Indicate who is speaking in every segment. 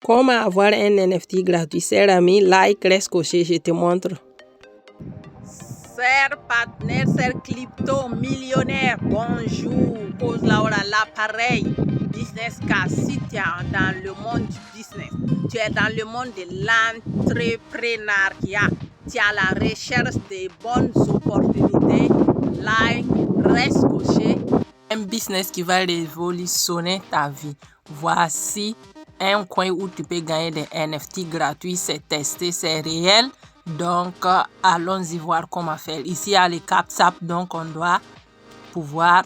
Speaker 1: Comment avoir un NFT gratuit? Cher ami, like, reste coché, je te montre.
Speaker 2: Chers partenaires, chers crypto-millionnaires, bonjour. Cause Laura, l'appareil Business Car. Si tu es dans le monde du business, tu es dans le monde de l'entrepreneuriat, tu es à la recherche des bonnes opportunités, like, reste coché. Un business qui va révolutionner ta vie. Voici un coin où tu peux gagner des NFT gratuits. C'est testé, c'est réel. Donc, allons-y voir comment faire. Ici, il y a les CapSap. Donc, on doit pouvoir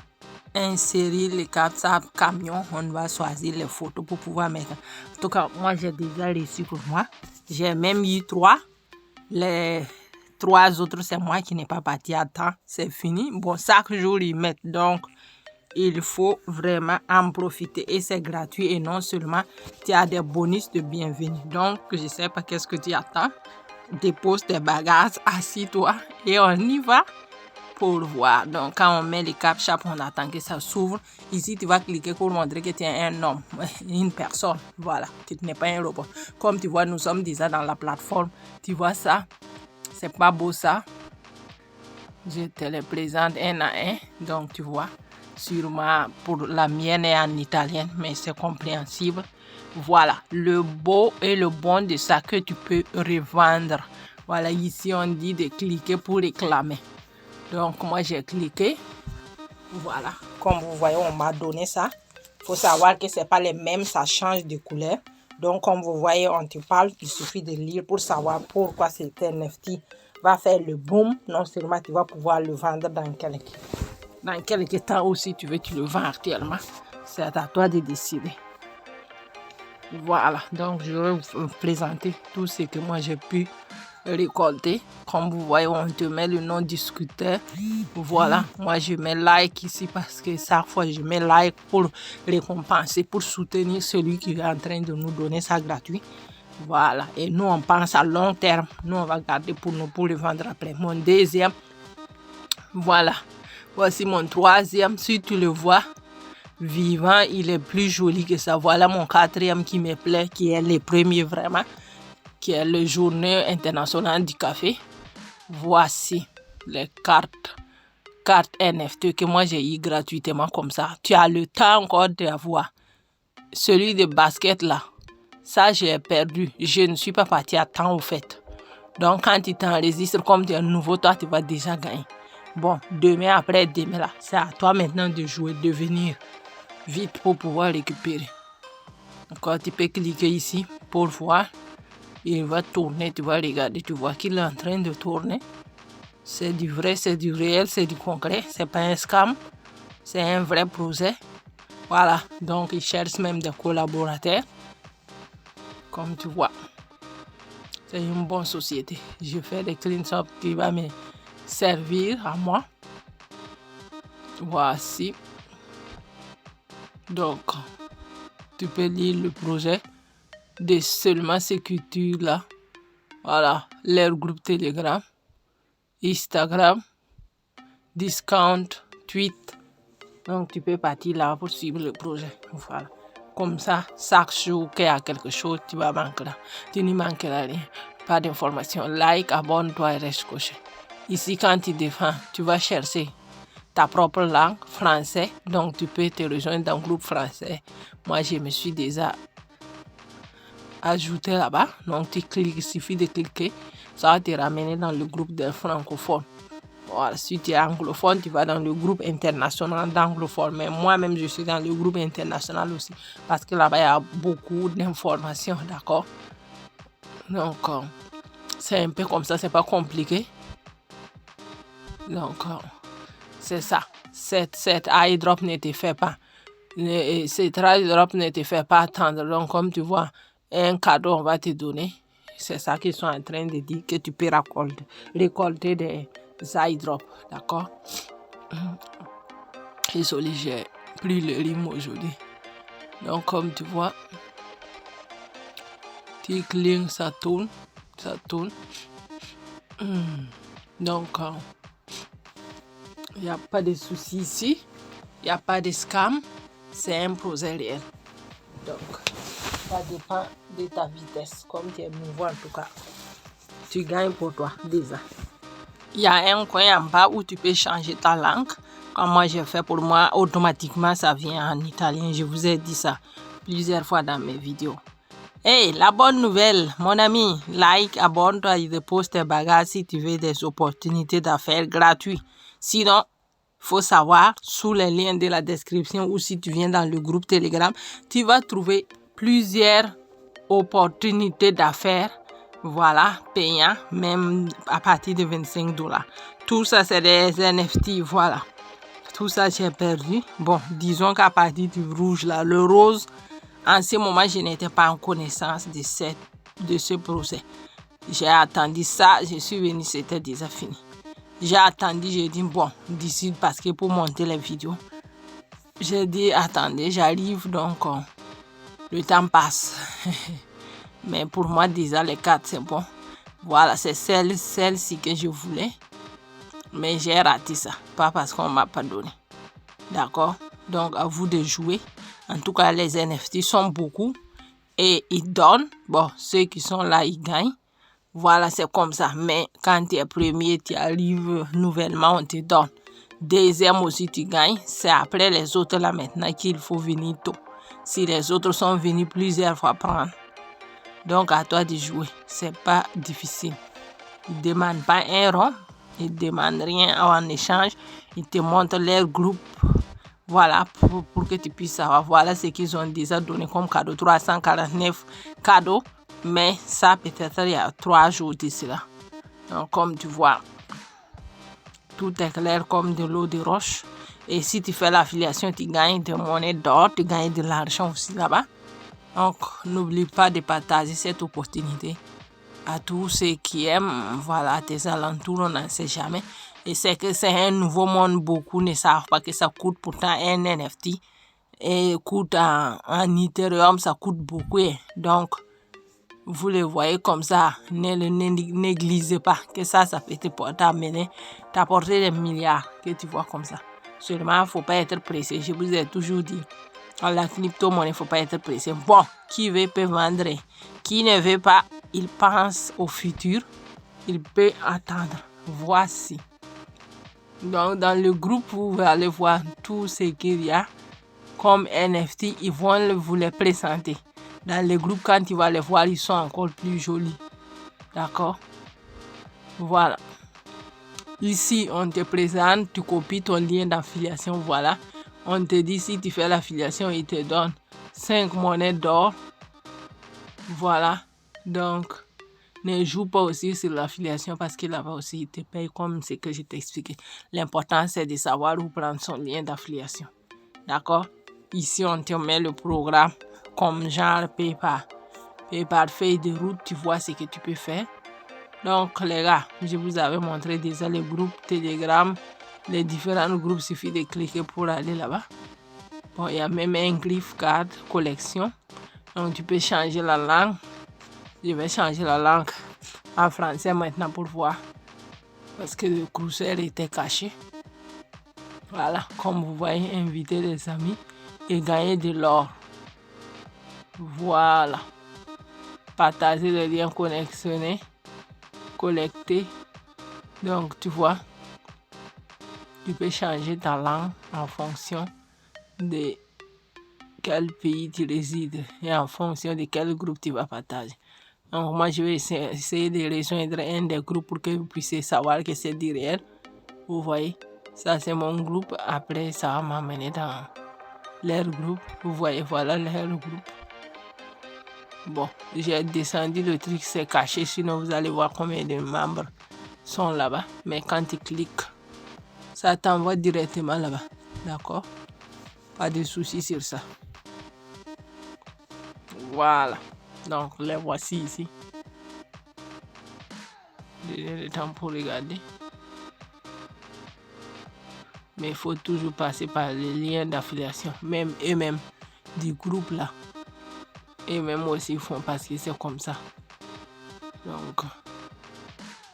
Speaker 2: insérer les CapSap camions. On va choisir les photos pour pouvoir mettre. En tout cas, moi, j'ai déjà reçu pour moi. J'ai même eu 3. Les 3 autres, c'est moi qui n'ai pas parti à temps. C'est fini. Bon, chaque jour, ils mettent. Donc, il faut vraiment en profiter et c'est gratuit et non seulement tu as des bonus de bienvenue. Donc, je ne sais pas qu'est-ce que tu attends. Dépose tes bagages, assis-toi et on y va pour voir. Donc, quand on met les CapSap, on attend que ça s'ouvre. Ici, tu vas cliquer pour montrer que tu es un homme, une personne. Voilà, tu n'es pas un robot. Comme tu vois, nous sommes déjà dans la plateforme. Tu vois ça? C'est pas beau ça? Je te les présente un à un. Donc, tu vois. Sûrement pour la mienne est en italien, mais c'est compréhensible. Voilà, le beau et le bon de ça que tu peux revendre. Voilà, ici on dit de cliquer pour réclamer. Donc moi j'ai cliqué. Voilà, comme vous voyez, on m'a donné ça. Il faut savoir que c'est pas les mêmes, ça change de couleur. Donc comme vous voyez, on te parle, il suffit de lire pour savoir pourquoi cet NFT va faire le boom. Non seulement tu vas pouvoir le vendre dans quelques temps aussi tu veux tu le vends actuellement. C'est à toi de décider. Voilà, donc je vais vous présenter tout ce que moi j'ai pu récolter. Comme vous voyez, on te met le nom du scooter. Voilà, moi je mets like ici parce que chaque fois je mets like pour récompenser, pour soutenir celui qui est en train de nous donner ça gratuit. Voilà, et nous on pense à long terme. Nous on va garder pour nous pour le vendre après. Mon deuxième, voilà. Voici mon troisième, si tu le vois, vivant, il est plus joli que ça. Voilà mon quatrième qui me plaît, qui est le premier vraiment, qui est le Journée internationale du café. Voici les cartes NFT que moi j'ai eu gratuitement comme ça. Tu as le temps encore d'avoir. Celui de basket là, ça j'ai perdu. Je ne suis pas partie à temps au fait. Donc quand tu t'enregistres comme tu es nouveau, toi tu vas déjà gagner. Bon, demain après demain là, c'est à toi maintenant de jouer, de venir vite pour pouvoir récupérer. Encore tu peux cliquer ici pour voir. Il va tourner, tu vas regarder, tu vois qu'il est en train de tourner. C'est du vrai, c'est du réel, c'est du concret. C'est pas un scam, c'est un vrai projet. Voilà, donc il cherche même des collaborateurs. Comme tu vois, c'est une bonne société. Je fais des clean-up qui va me servir à moi. Voici. Donc, tu peux lire le projet de seulement sécurité là. Voilà, leur groupe Telegram, Instagram, discount, tweet. Donc, tu peux partir là pour suivre le projet. Voilà. Comme ça, chaque jour qu'il y a quelque chose, tu vas manquer là. Tu n'y manqueras rien. Pas d'informations. Like, abonne-toi et reste coché. Ici, quand tu défends, tu vas chercher ta propre langue, français. Donc, tu peux te rejoindre dans le groupe français. Moi, je me suis déjà ajouté là-bas. Donc, tu cliques, il suffit de cliquer. Ça va te ramener dans le groupe des francophones. Voilà, si tu es anglophone, tu vas dans le groupe international d'anglophones. Mais moi-même, je suis dans le groupe international aussi. Parce que là-bas, il y a beaucoup d'informations, d'accord? Donc, c'est un peu comme ça, c'est pas compliqué. Donc, c'est ça. Cette airdrop ne te fait pas. Cette airdrop ne te fait pas attendre. Donc, comme tu vois, un cadeau, on va te donner. C'est ça qu'ils sont en train de dire, que tu peux récolter des airdrops. D'accord? Désolé, j'ai plus le rythme aujourd'hui. Donc, comme tu vois, tu cliques, ça tourne. Donc, il n'y a pas de souci ici. Il n'y a pas de scam. C'est un projet réel. Donc, ça dépend de ta vitesse. Comme tu es nouveau en tout cas, tu gagnes pour toi déjà. Il y a un coin en bas où tu peux changer ta langue. Comme moi j'ai fait, pour moi, automatiquement ça vient en italien. Je vous ai dit ça plusieurs fois dans mes vidéos. Hey, la bonne nouvelle, mon ami, like, abonne-toi et dépose tes bagages si tu veux des opportunités d'affaires gratuites. Sinon, faut savoir, sous les liens de la description ou si tu viens dans le groupe Telegram, tu vas trouver plusieurs opportunités d'affaires, voilà, payants, même à partir de $25. Tout ça, c'est des NFT, voilà. Tout ça, j'ai perdu. Bon, disons qu'à partir du rouge, là, le rose, en ce moment, je n'étais pas en connaissance de ce procès. J'ai attendu ça, je suis venu, c'était déjà fini. J'ai attendu, j'ai dit, bon, d'ici, parce que pour monter les vidéos, j'ai dit, attendez, j'arrive, donc le temps passe. Mais pour moi, déjà, les 4, c'est bon. Voilà, c'est celle-ci que je voulais. Mais j'ai raté ça, pas parce qu'on ne m'a pas donné. D'accord? Donc, à vous de jouer. En tout cas, les NFT sont beaucoup et ils donnent. Bon, ceux qui sont là, ils gagnent. Voilà, c'est comme ça. Mais quand tu es premier, tu arrives nouvellement, on te donne. Deuxième aussi, tu gagnes. C'est après les autres là maintenant qu'il faut venir tôt. Si les autres sont venus plusieurs fois prendre. Donc, à toi de jouer. C'est pas difficile. Ils ne demandent pas un rond. Ils ne demandent rien en échange. Ils te montrent leur groupe. Voilà, pour que tu puisses savoir. Voilà ce qu'ils ont déjà donné comme cadeau. 349 cadeaux. Mais ça, peut-être, il y a 3 jours d'ici là. Donc, comme tu vois, tout est clair comme de l'eau de roche. Et si tu fais l'affiliation, tu gagnes de monnaie d'or, tu gagnes de l'argent aussi là-bas. Donc, n'oublie pas de partager cette opportunité à tous ceux qui aiment. Voilà, tes alentours, on n'en sait jamais. Et c'est que c'est un nouveau monde, beaucoup ne savent pas que ça coûte pourtant un NFT. Et coûte en Ethereum, ça coûte beaucoup. Donc, vous le voyez comme ça, ne le négligez pas, que ça peut t'apporter des milliards, que tu vois comme ça. Seulement, il ne faut pas être pressé. Je vous ai toujours dit, dans la crypto-monnaie, il ne faut pas être pressé. Bon, qui veut peut vendre. Qui ne veut pas, il pense au futur. Il peut attendre. Voici. Donc, dans le groupe, vous allez voir tout ce qu'il y a comme NFT. Ils vont vous les présenter. Dans le groupe, quand tu vas les voir, ils sont encore plus jolis. D'accord? Voilà. Ici, on te présente, tu copies ton lien d'affiliation. Voilà. On te dit, si tu fais l'affiliation, il te donne 5 monnaies d'or. Voilà. Donc, ne joue pas aussi sur l'affiliation parce que là-bas aussi, il te paye comme ce que je t'ai expliqué. L'important, c'est de savoir où prendre son lien d'affiliation. D'accord? Ici, on te met le programme comme genre PayPal. PayPal, feuille de route, tu vois ce que tu peux faire. Donc, les gars, je vous avais montré déjà les groupes Telegram, les différents groupes, il suffit de cliquer pour aller là-bas. Bon, il y a même un gift card collection. Donc, tu peux changer la langue. Je vais changer la langue en français maintenant pour voir. Parce que le curseur était caché. Voilà, comme vous voyez, inviter des amis et gagner de l'or. Voilà. Partager les liens connexionner, collecter. Donc, tu vois, tu peux changer ta langue en fonction de quel pays tu résides et en fonction de quel groupe tu vas partager. Donc, moi, je vais essayer de rejoindre un des groupes pour que vous puissiez savoir que c'est du réel. Vous voyez, ça c'est mon groupe. Après, ça va m'amener dans leur groupe. Vous voyez, voilà leur groupe. Bon, j'ai descendu le truc, c'est caché, sinon vous allez voir combien de membres sont là-bas. Mais quand tu cliques, ça t'envoie directement là-bas. D'accord? Pas de soucis sur ça. Voilà. Donc, les voici ici. J'ai le temps pour regarder. Mais il faut toujours passer par les liens d'affiliation. Même eux-mêmes du groupe là. Et même aussi font parce que c'est comme ça. Donc,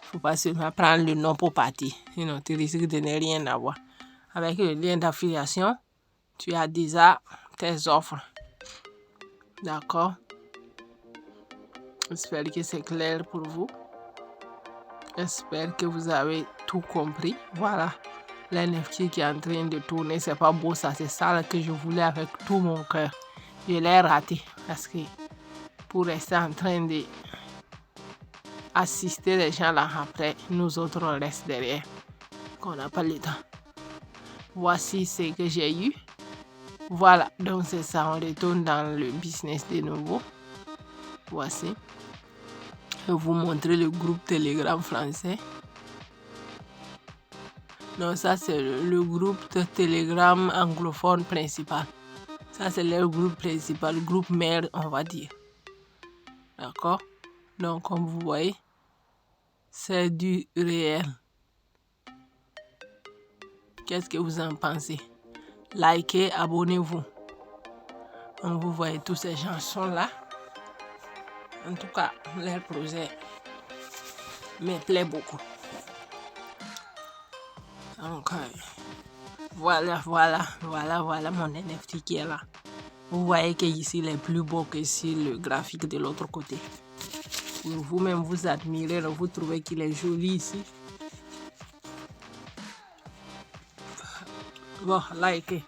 Speaker 2: faut pas seulement prendre le nom pour partir. Sinon, tu risques de ne rien avoir. Avec le lien d'affiliation, tu as déjà tes offres. D'accord? J'espère que c'est clair pour vous. J'espère que vous avez tout compris. Voilà, l'NFT qui est en train de tourner. C'est pas beau ça, c'est ça que je voulais avec tout mon cœur. Je l'ai raté parce que pour rester en train de assister les gens là après, nous autres on reste derrière, qu'on n'a pas le temps. Voici ce que j'ai eu. Voilà, donc c'est ça, on retourne dans le business de nouveau. Voici. Je vais vous montrer le groupe Telegram français. Donc ça c'est le groupe de Telegram anglophone principal. Ça c'est le groupe principal, le groupe mère on va dire. D'accord? Donc comme vous voyez, c'est du réel. Qu'est-ce que vous en pensez? Likez, abonnez-vous. Donc vous voyez, tous ces gens sont là. En tout cas, leur projet me plaît beaucoup. Donc voilà mon NFT qui est là. Vous voyez que ici il est plus beau que sur le graphique de l'autre côté. Vous-même vous admirez, vous trouvez qu'il est joli ici. Bon, likez.